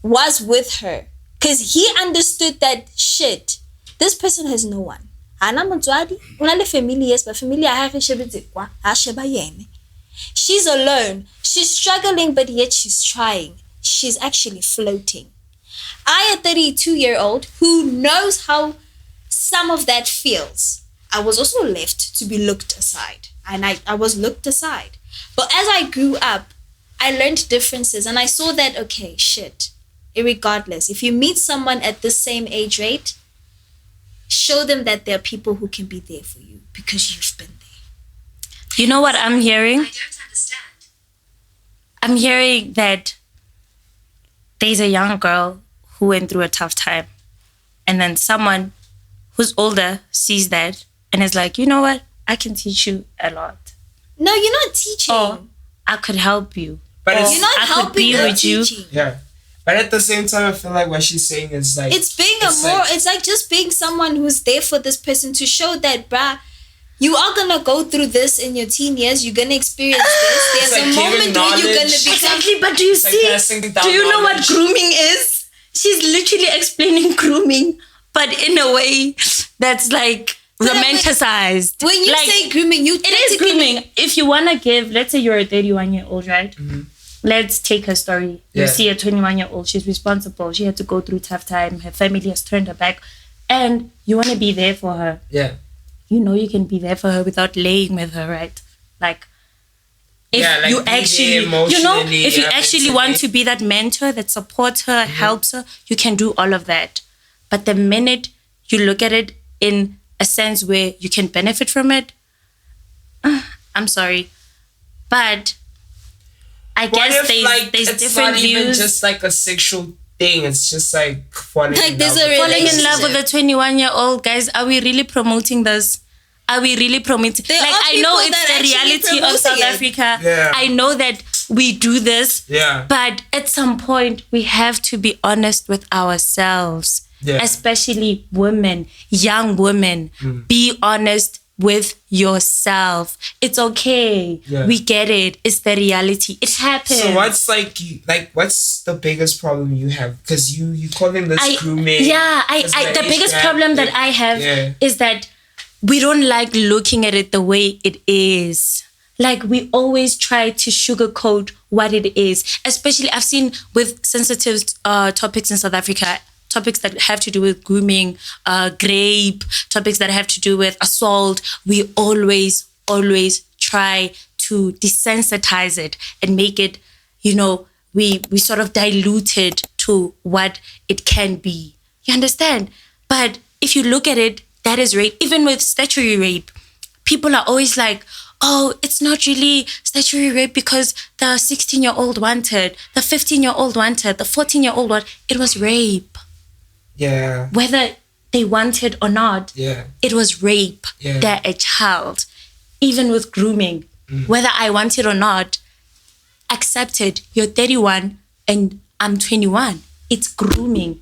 was with her because he understood that, shit, this person has no one. She's alone. She's struggling, but yet she's trying. She's actually floating. I, a 32-year-old who knows how some of that feels, I was also left to be looked aside. And I was looked aside. But as I grew up, I learned differences and I saw that, okay, shit, irregardless, if you meet someone at the same age rate, show them that there are people who can be there for you because you've been there. You know what I'm hearing? I don't understand. I'm hearing that there's a young girl who went through a tough time. And then someone who's older sees that and is like, you know what? I can teach you a lot. No, you're not teaching. Or I could help you. But or you're not I helping, could be you're with teaching. you. Yeah. But at the same time, I feel like what she's saying is like... It's like just being someone who's there for this person to show that, bruh, you are going to go through this in your teen years. You're going to experience this. There's like a moment where you're going to become... Exactly, but do you see? Do you know what grooming is? She's literally explaining grooming, but in a way that's like romanticized. When you say grooming, it is grooming. If you want to give, let's say you're a 31-year-old, right? Mm-hmm. Let's take her story. You see a 21-year-old, she's responsible. She had to go through tough time. Her family has turned her back. And you want to be there for her. Yeah. You know you can be there for her without laying with her, right? Like, if you actually, if you actually want to be that mentor that supports her, helps her, you can do all of that. But the minute you look at it in a sense where you can benefit from it, I'm sorry. But I guess there's different views. It's not even just like a sexual thing. It's just like falling in love. Falling in love with a 21-year-old, guys. Are we really promoting this? Are we really promoting? I know it's the reality of South Africa. Yeah. I know that we do this. Yeah. But at some point, we have to be honest with ourselves. Yeah. Especially women, young women. Be honest with yourself. It's okay. Yeah. We get it. It's the reality. It happens. So what's what's the biggest problem you have? Because you calling this grooming. Yeah, the biggest problem that I have is that we don't like looking at it the way it is. Like, we always try to sugarcoat what it is. Especially, I've seen with sensitive topics in South Africa, topics that have to do with grooming, rape, topics that have to do with assault. We always try to desensitize it and make it, we sort of dilute it to what it can be. You understand? But if you look at it, that is rape. Even with statutory rape, people are always like, oh, it's not really statutory rape because the 16-year-old wanted, the 15-year-old wanted, the 14-year-old wanted. It was rape. Yeah. Whether they wanted or not, it was rape. Yeah. They're a child. Even with grooming, whether I want it or not, accept it. You're 31 and I'm 21. It's grooming.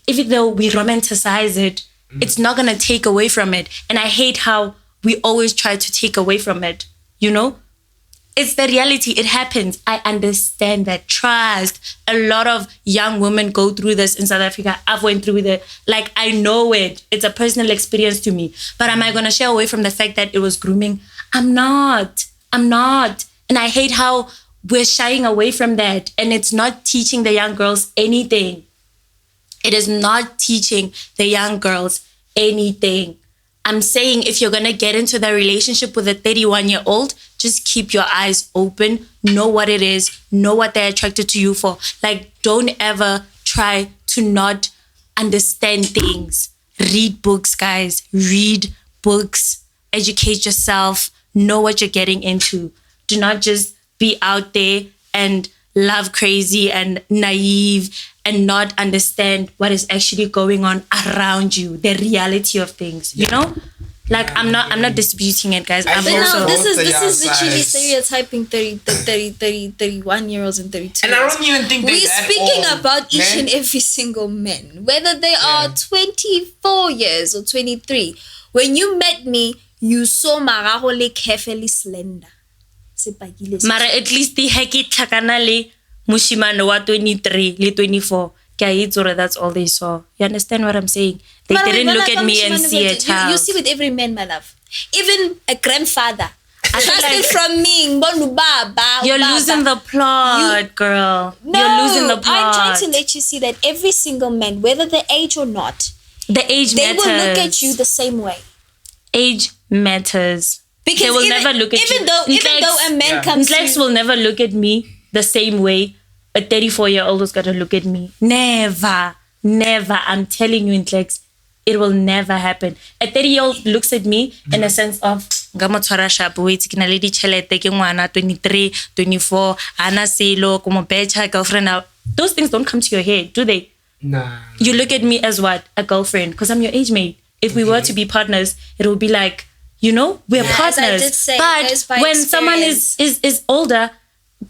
Even though we romanticize it, it's not going to take away from it. And I hate how we always try to take away from it. It's the reality. It happens. I understand that. Trust. A lot of young women go through this in South Africa. I've went through it. Like, I know it. It's a personal experience to me. But am I going to shy away from the fact that it was grooming? I'm not. And I hate how we're shying away from that. And it's not teaching the young girls anything. It is not teaching the young girls anything. I'm saying if you're going to get into the relationship with a 31-year-old, just keep your eyes open, know what it is, know what they're attracted to you for. Like, don't ever try to not understand things. Read books, guys. Read books. Educate yourself. Know what you're getting into. Do not just be out there and love crazy and naive and not understand what is actually going on around you, the reality of things, Like, I'm not disputing it, guys. But no, this is literally stereotyping 31-year-olds and 32. And I don't even think we're speaking about each and every single man, whether they are 24 years or 23. When you met me, you saw maraho le carefully slender. Mara at least the heki tlhakana le mushimane wa 23 le 24. That's all they saw. You understand what I'm saying? They didn't look at me and see a child. You see with every man, my love. Even a grandfather. Trusted from me. You're losing the plot, girl. No, you're losing the plot. I'm trying to let you see that every single man, whether the age or not, the age matters. They will look at you the same way. Age matters. Because they will never look at you. Even though a man comes to Nhlex will never look at me the same way a 34-year-old is going to look at me. Never. I'm telling you, Nhlex, it will never happen. A 30-year-old looks at me in a sense of, 23, 24, ana silo, girlfriend. Those things don't come to your head, do they? Nah. You look at me as what? A girlfriend, because I'm your age mate. If we were to be partners, it will be like, we're partners. As I did say, but when someone is older,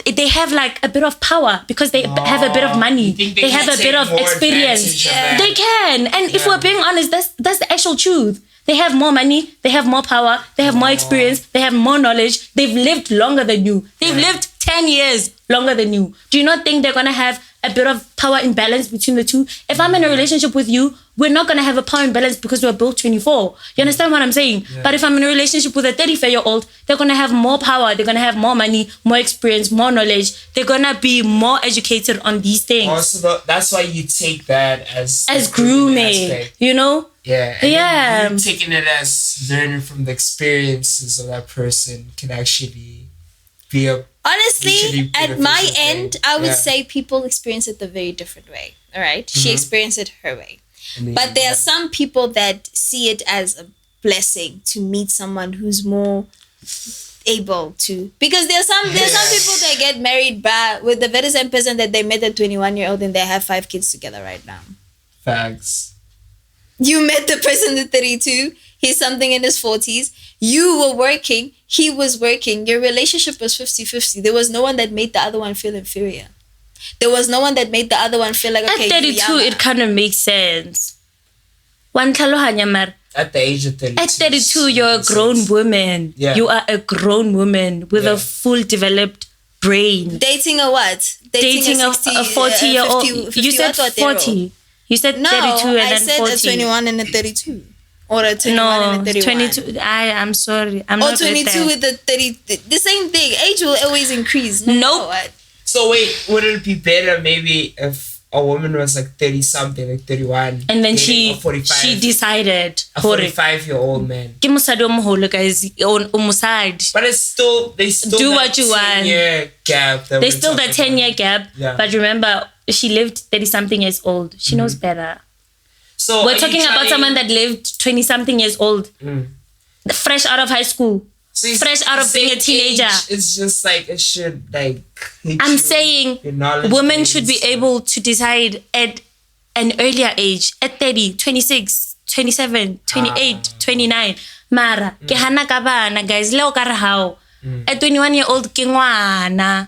they have like a bit of power because they have a bit of money. They have a bit of experience. They can. And if we're being honest, that's the actual truth. They have more money. They have more power. They have more experience. They have more knowledge. They've lived longer than you. They've lived 10 years longer than you. Do you not think they're going to have a bit of power imbalance between the two. If I'm in a relationship with you, we're not going to have a power imbalance because we're both 24. You understand what I'm saying? Yeah. But if I'm in a relationship with a 35-year-old, they're going to have more power. They're going to have more money, more experience, more knowledge. They're going to be more educated on these things. Also, that's why you take that as grooming, you know? Yeah. Yeah. You taking it as learning from the experiences of that person can actually be a... Honestly, at my end, I would say people experience it a very different way. All right? She experienced it her way. But there are some people that see it as a blessing to meet someone who's more able to, because there's some people that get married with the very same person that they met at 21-year-old and they have 5 kids together right now. Facts. You met the person at 32, he's something in his 40s. You were working, he was working. Your relationship was 50-50. There was no one that made the other one feel inferior. There was no one that made the other one feel like, okay, at 32, it kind of makes sense. At the age of 32. At 32, you're a grown woman. Yeah. You are a grown woman with a full developed brain. Dating a what? Dating a 40-year-old. You said 40. You said 32 and then 40. I said a 21 and a 32. Or a 21 and a 31. 22. I'm sorry. I'm not 22 with the 30. The same thing. Age will always increase. Nope. So wait, would it be better maybe if a woman was like 30 something, like 31, and then she decided a 45-year-old man? Guys, but it's still do what you want. Gap. There's still that 10-year gap. Yeah. But remember, she lived 30 something years old. She knows better. So we're talking about someone that lived 20 something years old, fresh out of high school. So fresh out of being a teenager. It's just like it should like. I'm saying women should be able to decide at an earlier age, at 30, 26, 27, 28, 29. Mara, ke hana ka bana guys, leo ka re hao. A 21-year-old ke ngwana,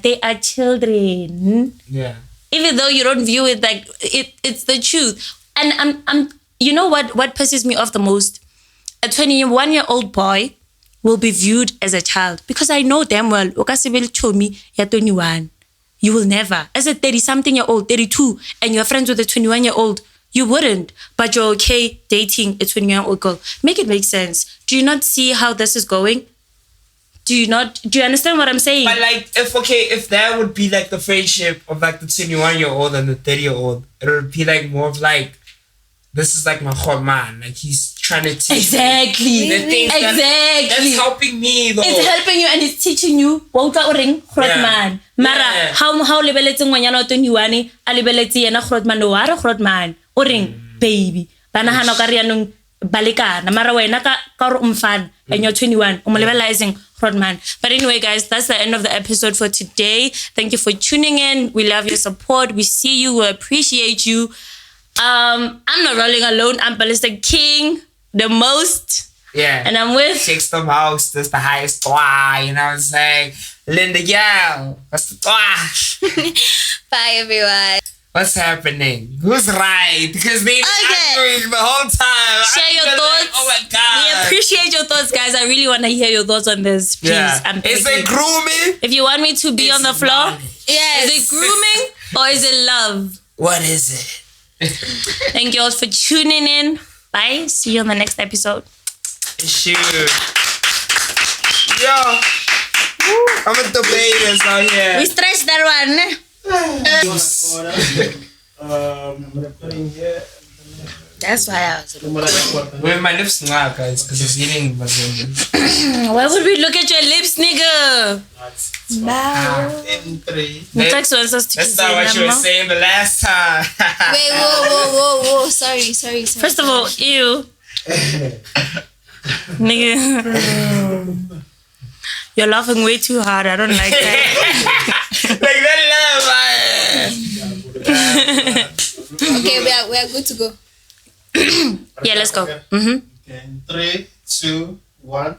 they are children. Yeah. Even though you don't view it like it's the truth. And I'm you know what pisses me off the most? A 21-year-old boy will be viewed as a child because I know damn well, you're 21. You will never. As a 30-something-year-old, 32, and you're friends with a 21-year-old, you wouldn't. But you're okay dating a 21-year-old girl. Make it make sense. Do you not see how this is going? Do you understand what I'm saying? But like, if that would be like the friendship of like the 21-year-old and the 30-year-old, it would be like more of like, this is like my hot man. Like he's trying to teach me the things that's helping me though. It's helping you and it's teaching you. Man. Mara, how lebeletse ngwanyana 21 a lebeletse yena man no ara man. O reng baby. Bana hana ka rianong balekana. Mara wena ka re umfana and you're 21. Umolebelizing man. But anyway, guys, that's the end of the episode for today. Thank you for tuning in. We love your support. We see you. We appreciate you. I'm not rolling alone. I'm Ballistic King, the most. Yeah. And I'm with Chicks the most. That's the highest. Wow, you know what I'm saying? Linda Yao. That's the Bye, everyone. What's happening? Who's right? Because they've been the whole time. Share your thoughts. Like, oh my God. We appreciate your thoughts, guys. I really want to hear your thoughts on this. Please. Yeah. Is it grooming? If you want me to be on the floor, yes. Is it grooming or is it love? What is it? Thank you all for tuning in. Bye. See you on the next episode. Shoot. Yo. I'm a debaters out here. We stretched that one. That's why I was with my lips now, guys, because it's eating my Why would we look at your lips, nigga? In 3. That's not what you were saying the last time. Wait, whoa. Sorry. First of all, ew. Nigga. You're laughing way too hard. I don't like that. Like that love, Okay, we are good to go. Yeah, let's go. Okay, 3, 2, 1.